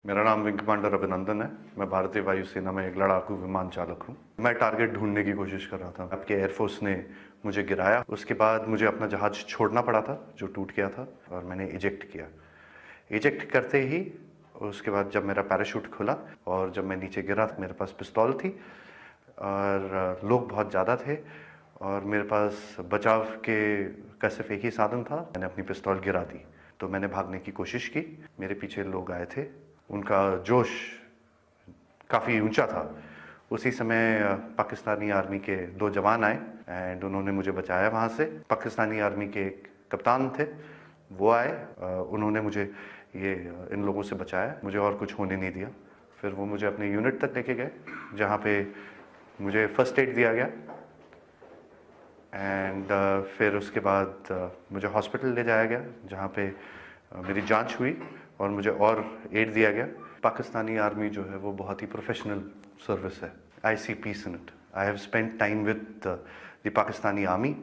मेरा नाम wing commander अभिनंदन है। मैं भारतीय वायुसेना में एक लड़ाकू विमान चालक हूँ। मैं टारगेट ढूंढने की कोशिश कर रहा था। आपके एयरफोर्स ने मुझे गिराया। उसके बाद मुझे अपना जहाज छोड़ना पड़ा था जो टूट गया था, और मैंने इजेक्ट किया। इजेक्ट करते ही उसके बाद जब मेरा पैराशूट खुला और जब मैं नीचे गिरा, मेरे पास पिस्तौल थी और लोग बहुत ज़्यादा थे और मेरे पास बचाव के का सिर्फ एक ही साधन था। मैंने अपनी पिस्तौल गिरा दी तो मैंने भागने की कोशिश की। मेरे पीछे लोग आए थे, उनका जोश काफ़ी ऊंचा था। उसी समय पाकिस्तानी आर्मी के 2 जवान आए एंड उन्होंने मुझे बचाया वहाँ से। पाकिस्तानी आर्मी के एक कप्तान थे, वो आए, उन्होंने मुझे इन लोगों से बचाया, मुझे और कुछ होने नहीं दिया। फिर वो मुझे अपने यूनिट तक लेके गए जहाँ पे मुझे फर्स्ट एड दिया गया एंड फिर उसके बाद मुझे हॉस्पिटल ले जाया गया जहाँ पे मेरी जांच हुई और मुझे और एड दिया गया। पाकिस्तानी आर्मी जो है वो बहुत ही प्रोफेशनल सर्विस है। I see peace in it. I have spent time with the Pakistani army.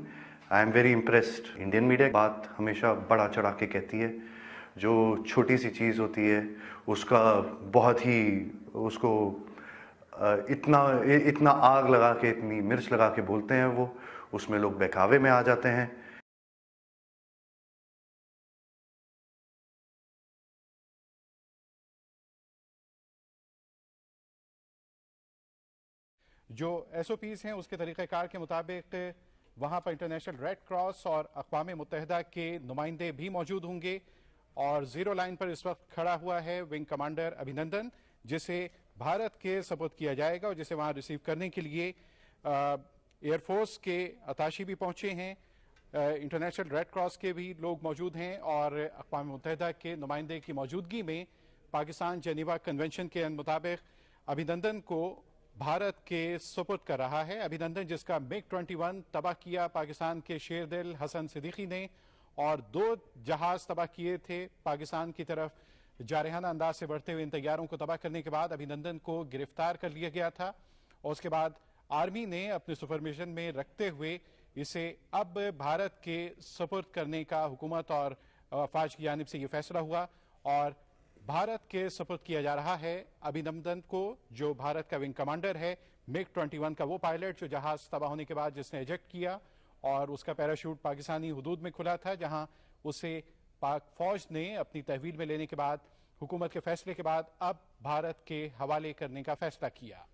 I am very impressed. Indian media बात हमेशा बढ़ा चढ़ा के कहती है, जो छोटी सी चीज़ होती है उसका बहुत ही उसको इतना आग लगा के, इतनी मिर्च लगा के बोलते हैं वो, उसमें लोग बहकावे में आ जाते हैं। जो SOPs हैं उसके तरीक़ेकार के मुताबिक वहाँ पर इंटरनेशनल रेड क्रॉस और अक़वाम मुत्तहिदा के नुमाइंदे भी मौजूद होंगे। और ज़ीरो लाइन पर इस वक्त खड़ा हुआ है विंग कमांडर अभिनंदन, जिसे भारत के सपुर्द किया जाएगा और जिसे वहाँ रिसीव करने के लिए एयरफोर्स के अताशी भी पहुँचे हैं। इंटरनेशनल रेड क्रॉस के भी लोग मौजूद हैं और अक़वाम मुत्तहिदा के नुमाइंदे की मौजूदगी में पाकिस्तान जेनेवा कन्वेंशन के मुताबिक अभिनंदन को भारत के सुपुर्द कर रहा है। अभिनंदन जिसका MiG-21 तबाह किया पाकिस्तान के शेरदिल हसन सिद्दीकी ने, और 2 जहाज तबाह किए थे पाकिस्तान की तरफ जारहाना अंदाज से बढ़ते हुए इन तैयारों को तबाह करने के बाद अभिनंदन को गिरफ्तार कर लिया गया था और उसके बाद आर्मी ने अपने सुपरविजन में रखते हुए इसे अब भारत के सुपुर्द करने का हुकूमत और अफवाज की जानिब से ये फैसला हुआ और भारत के सुपुर्द किया जा रहा है अभिनंदन को, जो भारत का विंग कमांडर है। MiG-21 का वो पायलट जो जहाज तबाह होने के बाद जिसने एजेक्ट किया और उसका पैराशूट पाकिस्तानी हुदूद में खुला था, जहां उसे पाक फौज ने अपनी तहवील में लेने के बाद, हुकूमत के फैसले के बाद, अब भारत के हवाले करने का फैसला किया।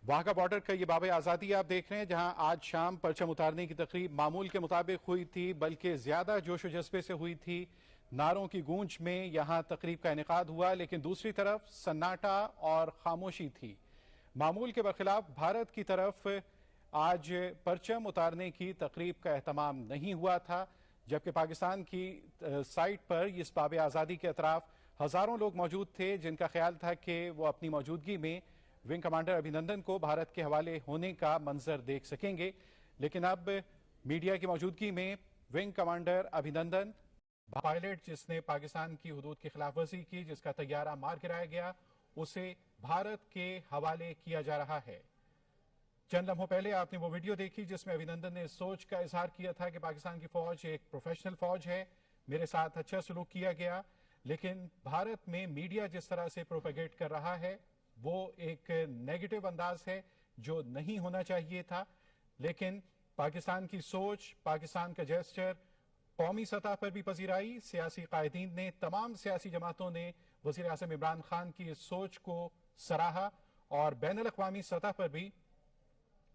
वहां का बॉर्डर का ये बाब आज़ादी आप देख रहे हैं, जहां आज शाम परचम उतारने की तकरीब मामूल के मुताबिक हुई थी, बल्कि ज्यादा जोश व जज्बे से हुई थी। नारों की गूंज में यहां तकरीब का इनेकाद हुआ, लेकिन दूसरी तरफ सन्नाटा और खामोशी थी। मामूल के बरखिलाफ भारत की तरफ आज परचम उतारने की तकरीब का एहतमाम नहीं हुआ था, जबकि पाकिस्तान की साइट पर इस बाब आज़ादी के अतराफ हजारों लोग मौजूद थे, जिनका ख्याल था कि वो अपनी मौजूदगी में विंग कमांडर अभिनंदन को भारत के हवाले होने का मंजर देख सकेंगे। लेकिन अब मीडिया की मौजूदगी में विंग कमांडर अभिनंदन, पायलट जिसने पाकिस्तान की हुदूद की खिलाफवर्जी की, जिसका तैयारा मार गिराया गया, उसे भारत के हवाले किया जा रहा है। चंद लम्हों पहले आपने वो वीडियो देखी जिसमें अभिनंदन ने इस सोच का इजहार किया था कि पाकिस्तान की फौज एक प्रोफेशनल फौज है, मेरे साथ अच्छा सलूक किया गया। लेकिन भारत में मीडिया जिस तरह से प्रोपेगेट कर रहा है वो एक नेगेटिव अंदाज है जो नहीं होना चाहिए था। लेकिन पाकिस्तान की सोच, पाकिस्तान का जेस्चर कौमी सतह पर भी पजीर आई। सियासी कायदीन ने, तमाम सियासी जमातों ने वजीर आज़म इमरान खान की इस सोच को सराहा और बैनुल अक़वामी सतह पर भी,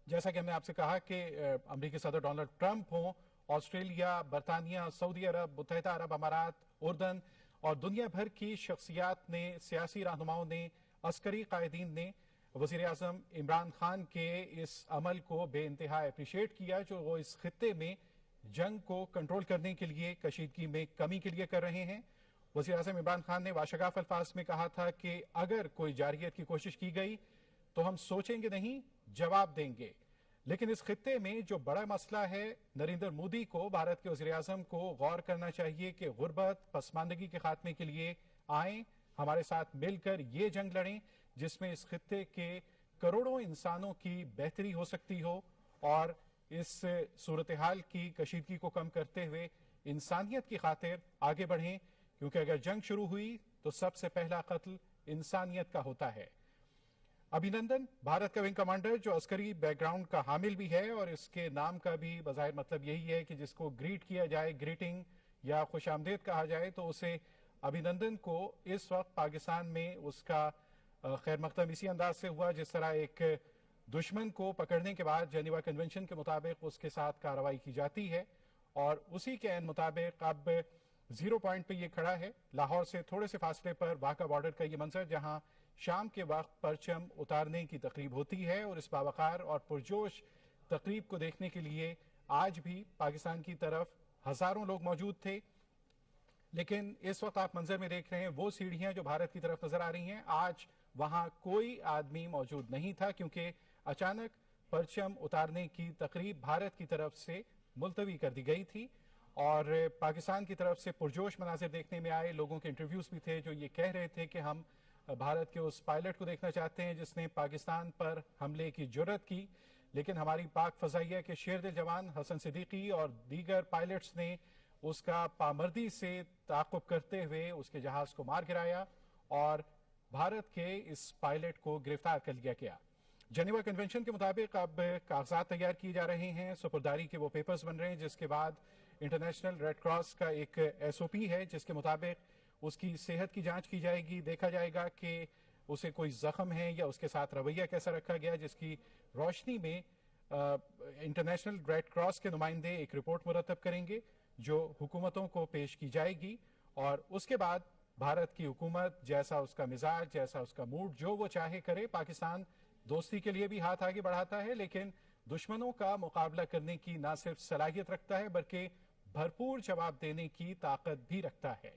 जैसा कि हमने आपसे कहा कि अमरीकी सदर डोनाल्ड ट्रंप हों, ऑस्ट्रेलिया, बरतानिया, सऊदी अरब, मुत्तहिदा अरब अमारात, उर्दन और दुनिया भर की शख्सियात ने, सियासी रहनुमाओं ने, अस्करी कायदीन ने वजीर आज़म इमरान खान के इस अमल को बेइंतहा अप्रिशिएट किया, जो वो इस खित्ते में जंग को कंट्रोल करने के लिए, कशीदगी में कमी के लिए कर रहे हैं। वजीर आज़म इमरान खान ने वाशगाफ अल्फाज में कहा था कि अगर कोई जारहियत की कोशिश की गई तो हम सोचेंगे नहीं, जवाब देंगे। लेकिन इस खित्ते में जो बड़ा मसला है, नरेंद्र मोदी को, भारत के वजीर आज़म को गौर करना चाहिए कि गुर्बत, पसमानदगी के खात्मे के लिए आए, हमारे साथ मिलकर ये जंग लड़ें जिसमें इस खित्ते के करोड़ों इंसानों की बेहतरी हो सकती हो और इस सूरत हाल की कशीदगी को कम करते हुए इंसानियत की खातिर आगे बढ़ें, क्योंकि अगर जंग शुरू हुई तो सबसे पहला कत्ल इंसानियत का होता है। अभिनंदन भारत का विंग कमांडर जो अस्करी बैकग्राउंड का हामिल भी है और इसके नाम का भी बज़ाहिर मतलब यही है कि जिसको ग्रीट किया जाए, ग्रीटिंग या खुशामदीद कहा जाए, तो उसे अभिनंदन को इस वक्त पाकिस्तान में उसका खैर मकदम इसी अंदाज से हुआ जिस तरह एक दुश्मन को पकड़ने के बाद जेनेवा कन्वेंशन के मुताबिक उसके साथ कार्रवाई की जाती है, और उसी के मुताबिक अब 0 पॉइंट पे ये खड़ा है। लाहौर से थोड़े से फासले पर वाघा बॉर्डर का ये मंजर, जहां शाम के वक्त परचम उतारने की तकरीब होती है, और इस बावकार और पुरजोश तकरीब को देखने के लिए आज भी पाकिस्तान की तरफ हजारों लोग मौजूद थे। लेकिन इस वक्त आप मंजर में देख रहे हैं वो सीढ़ियां जो भारत की तरफ नजर आ रही हैं, आज वहां कोई आदमी मौजूद नहीं था, क्योंकि अचानक परचम उतारने की तकरीब भारत की तरफ से मुलतवी कर दी गई थी। और पाकिस्तान की तरफ से पुरजोश मनाजिर देखने में आए। लोगों के इंटरव्यूज भी थे जो ये कह रहे थे कि हम भारत के उस पायलट को देखना चाहते हैं जिसने पाकिस्तान पर हमले की जुर्रत की, लेकिन हमारी पाक फजाइया के शेर दिल जवान हसन सिद्दीकी और दीगर पायलट्स ने उसका पामर्दी से ताक़ुब करते हुए उसके जहाज को मार गिराया और भारत के इस पायलट को गिरफ्तार कर लिया गया। जेनेवा कन्वेंशन के मुताबिक अब कागजात तैयार किए जा रहे हैं, सुपुर्दारी के वो पेपर्स बन रहे हैं, जिसके बाद इंटरनेशनल रेड क्रॉस का एक SOP है जिसके मुताबिक उसकी सेहत की जांच की जाएगी, देखा जाएगा कि उसे कोई जख्म है या उसके साथ रवैया कैसा रखा गया, जिसकी रोशनी में इंटरनेशनल रेड क्रॉस के नुमाइंदे एक रिपोर्ट मुरतब करेंगे जो हुकूमतों को पेश की जाएगी, और उसके बाद भारत की हुकूमत जैसा उसका मिजाज, जैसा उसका मूड, जो वो चाहे करे। पाकिस्तान दोस्ती के लिए भी हाथ आगे बढ़ाता है, लेकिन दुश्मनों का मुकाबला करने की ना सिर्फ सलाहियत रखता है बल्कि भरपूर जवाब देने की ताकत भी रखता है।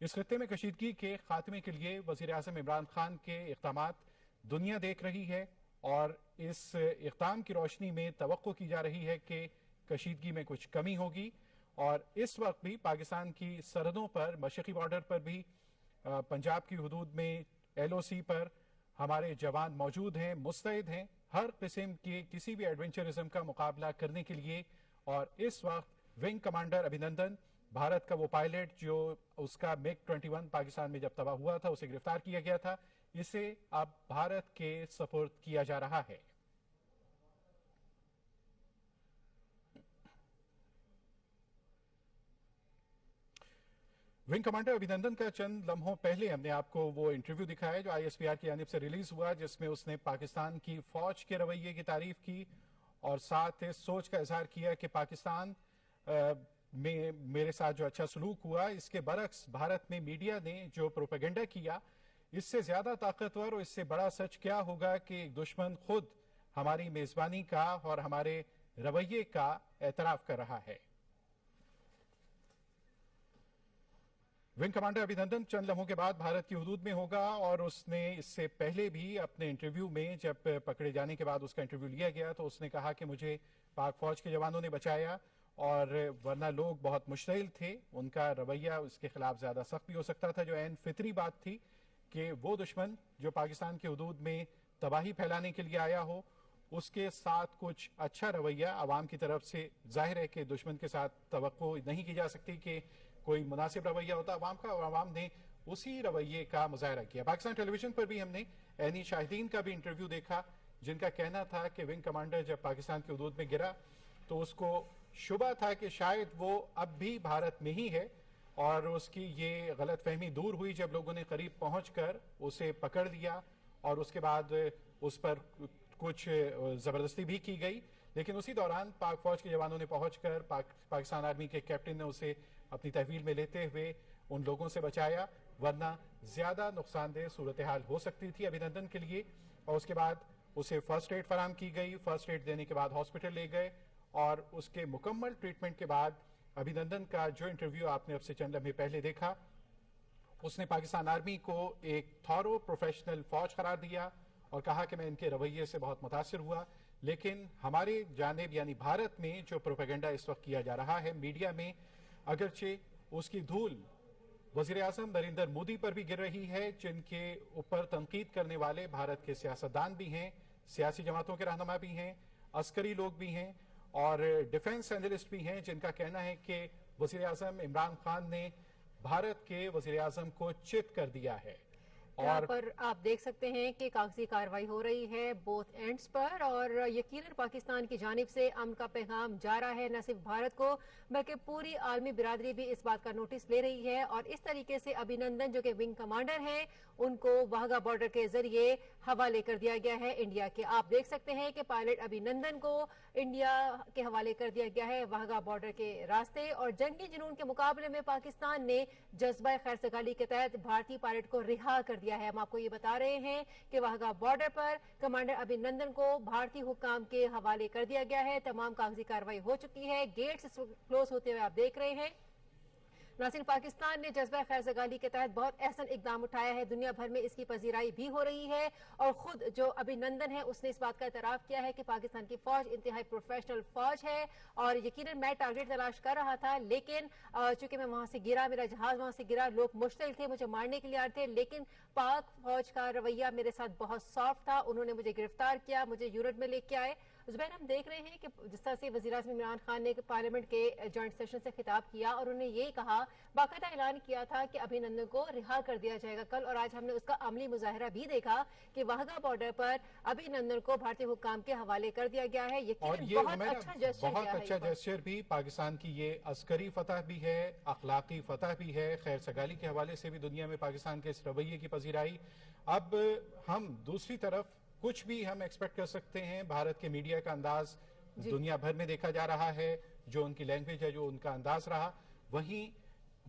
इस खत्ते में कशीदगी के खात्मे के लिए वजीर आज़म इमरान खान के इक़दामात दुनिया देख रही है, और इस इक़दाम की रोशनी में तवक्को की जा रही है कि कशीदगी में कुछ कमी होगी। और इस वक्त भी पाकिस्तान की सरहदों पर, मशरक़ी बॉर्डर पर भी, पंजाब की हुदूद में LOC पर हमारे जवान मौजूद हैं, मुस्तैद हैं हर किस्म के किसी भी एडवेंचरिज्म का मुकाबला करने के लिए। और इस वक्त विंग कमांडर अभिनंदन, भारत का वो पायलट जो उसका MiG-21 पाकिस्तान में जब तबाह हुआ था उसे गिरफ्तार किया गया था, इसे अब भारत के सपुर्द किया जा रहा है। विंग कमांडर अभिनंदन का चंद लम्हों पहले हमने आपको वो इंटरव्यू दिखाया जो ISPR की जानिब से रिलीज हुआ, जिसमें उसने पाकिस्तान की फौज के रवैये की तारीफ की और साथ इस सोच का इजहार किया कि पाकिस्तान में मेरे साथ जो अच्छा सलूक हुआ, इसके बरक्स भारत में मीडिया ने जो प्रोपेगेंडा किया, इससे ज्यादा ताकतवर और इससे बड़ा सच क्या होगा कि एक दुश्मन खुद हमारी मेजबानी का और हमारे रवैये का एतराफ कर रहा है। विंग कमांडर अभिनंदन चंद लम्हों के बाद भारत की हुदूद में होगा, और उसने इससे पहले भी अपने इंटरव्यू में, जब पकड़े जाने के बाद उसका इंटरव्यू लिया गया, तो उसने कहा कि मुझे पाक फौज के जवानों ने बचाया, और वरना लोग बहुत मुश्तिल थे, उनका रवैया उसके खिलाफ ज्यादा सख्त भी हो सकता था। जो ऐन फितरी बात थी कि वो दुश्मन जो पाकिस्तान के हुदूद में तबाही फैलाने के लिए आया हो, उसके साथ कुछ अच्छा रवैया आवाम की तरफ से, जाहिर है कि दुश्मन के साथ तवक्को नहीं की जा सकती कि कोई मुनासिब रवैया होता आवाम का, और आवाम ने उसी रवैये का मुजाहरा किया। पाकिस्तान टेलीविजन पर भी हमने ऐनी शाहिदीन का भी इंटरव्यू देखा, जिनका कहना था कि विंग कमांडर जब पाकिस्तान के हुदूद में गिरा तो उसको शुबा था कि शायद वो अब भी भारत में ही है, और उसकी ये गलत फहमी दूर हुई जब लोगों ने करीब पहुंचकर उसे पकड़ लिया, और उसके बाद उस पर कुछ जबरदस्ती भी की गई। लेकिन उसी दौरान पाक फौज के जवानों ने पहुंचकर पाकिस्तान आर्मी के कैप्टन ने उसे अपनी तहवील में लेते हुए उन लोगों से बचाया, वरना ज्यादा नुकसानदेह सूरत हाल हो सकती थी अभिनंदन के लिए। और उसके बाद उसे फर्स्ट एड फराम की गई, फर्स्ट एड देने के बाद हॉस्पिटल ले गए, और उसके मुकम्मल ट्रीटमेंट के बाद अभिनंदन का जो इंटरव्यू आपने अब से चंद लम्हे पहले देखा, उसने पाकिस्तान आर्मी को एक थॉरो प्रोफेशनल फौज करार दिया और कहा कि मैं इनके रवैये से बहुत मुतासिर हुआ, लेकिन हमारे जानिब यानी भारत में जो प्रोपेगेंडा इस वक्त किया जा रहा है मीडिया में, अगरचे उसकी धूल वजीर आज़म नरेंद्र मोदी पर भी गिर रही है, जिनके ऊपर तनकीद करने वाले भारत के सियासतदान भी हैं, सियासी जमातों के रहनुमा भी हैं, अस्करी लोग भी हैं, और डिफेंस एनालिस्ट भी हैं, जिनका कहना है कि वज़ीर आज़म इमरान खान ने भारत के वज़ीर आज़म को चिट कर दिया है। यहाँ पर आप देख सकते हैं कि कागजी कार्रवाई हो रही है बोथ एंड्स पर, और यकीनन पाकिस्तान की जानिब से अमन का पैगाम जा रहा है, न सिर्फ भारत को बल्कि पूरी आलमी बिरादरी भी इस बात का नोटिस ले रही है। और इस तरीके से अभिनंदन जो कि विंग कमांडर हैं उनको वाघा बॉर्डर के जरिए हवाले कर दिया गया है इंडिया के। आप देख सकते हैं कि पायलट अभिनंदन को इंडिया के हवाले कर दिया गया है वाघा बॉर्डर के रास्ते। और जंगी जुनून के मुकाबले में पाकिस्तान ने जज्बा खैरसगाली के तहत भारतीय पायलट को रिहा कर दिया है। हम आपको ये बता रहे हैं कि वाघा बॉर्डर पर कमांडर अभिनंदन को भारतीय हुक्काम के हवाले कर दिया गया है। तमाम कागजी कार्रवाई हो चुकी है, गेट्स क्लोज होते हुए आप देख रहे हैं। नाज़रीन, पाकिस्तान ने जज्बा खैरसगाली के तहत बहुत अहसन इकदाम उठाया है, दुनिया भर में इसकी पजीराई भी हो रही है। और खुद जो अभिनंदन है उसने इस बात का एतराफ किया है कि पाकिस्तान की फौज इंतहाई प्रोफेशनल फौज है। और यकीनन मैं टारगेट तलाश कर रहा था, लेकिन चूंकि मैं वहां से गिरा, मेरा जहाज वहां से गिरा, लोग मुश्तिल थे, मुझे मारने के लिए आ रहे थे, लेकिन पाक फौज का रवैया मेरे साथ बहुत सॉफ्ट था। उन्होंने मुझे गिरफ्तार किया, मुझे यूनिट में लेके आए। जुबैर, हम देख रहे हैं कि जिस तरह से वज़ीर आज़म इमरान खान ने पार्लियामेंट के जॉइंट सेशन से खिताब किया और उन्होंने ये कहा, बाकायदा ऐलान किया था कि अभिनंदन को रिहा कर दिया जाएगा कल, और आज हमने उसका अमली मुजाहिरा भी देखा कि वाघा बॉर्डर पर अभिनंदन को भारतीय हुक्काम के हवाले कर दिया गया है। और ये बहुत अच्छा जेस्चर भी, पाकिस्तान की ये अस्करी फतह भी है, अखलाकी फतह भी है, खैर सगाली के हवाले से भी दुनिया में पाकिस्तान के इस रवैये की पजीराई। अब हम दूसरी तरफ कुछ भी हम एक्सपेक्ट कर सकते हैं। भारत के मीडिया का अंदाज दुनिया भर में देखा जा रहा है, जो उनकी लैंग्वेज है, जो उनका अंदाज रहा, वहीं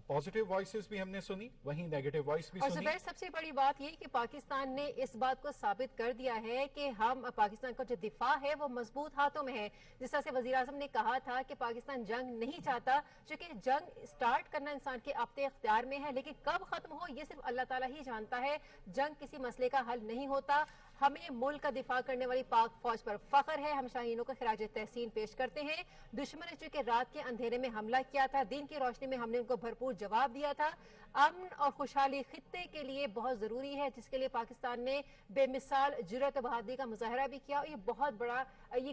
पॉजिटिव वॉइसेस भी हमने सुनी, वहीं नेगेटिव वॉइस भी सुनी। और सबसे बड़ी बात यह कि पाकिस्तान ने इस बात को साबित कर दिया है कि हम पाकिस्तान का जो दिफा है वो मजबूत हाथों में है। जिस तरह से वज़ीर आज़म ने कहा था कि पाकिस्तान जंग नहीं चाहता, क्योंकि जंग स्टार्ट करना इंसान के अपने इख्तियार में है, लेकिन कब खत्म हो ये सिर्फ अल्लाह ताला ही जानता है। जंग किसी मसले का हल नहीं होता। हमें मुल्क का दिफा करने वाली पाक फौज पर फख्र है, हम शाहीनों को खिराज तहसीन पेश करते हैं। दुश्मन ने चूंकि रात के अंधेरे में हमला किया था, दिन की रोशनी में हमने उनको भरपूर जवाब दिया था। अमन और खुशहाली खित्ते के लिए बहुत जरूरी है, जिसके लिए पाकिस्तान ने बेमिसाल जुर्रत और बहादुरी का मुजाहरा भी किया। और ये बहुत बड़ा ये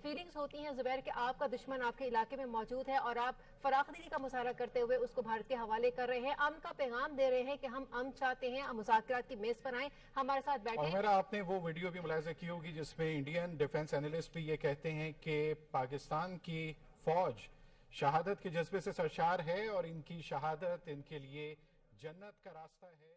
फीलिंग्स होती हैं जुबैर कि आपका दुश्मन आपके इलाके में मौजूद है और आप फराखदिली का मुजाहरा करते हुए उसको भारत के हवाले कर रहे हैं, अमन का पैगाम दे रहे हैं कि हम अमन चाहते हैं, हम मुज़ाकरात की मेज पर आए, हमारे साथ बैठे। और मेरा आपने वो वीडियो भी मुलाहिजा की होगी जिसमें इंडियन डिफेंस एनालिस्ट भी ये कहते हैं कि पाकिस्तान की फौज शहादत के जज्बे से सरशार है और इनकी शहादत इनके लिए जन्नत का रास्ता है।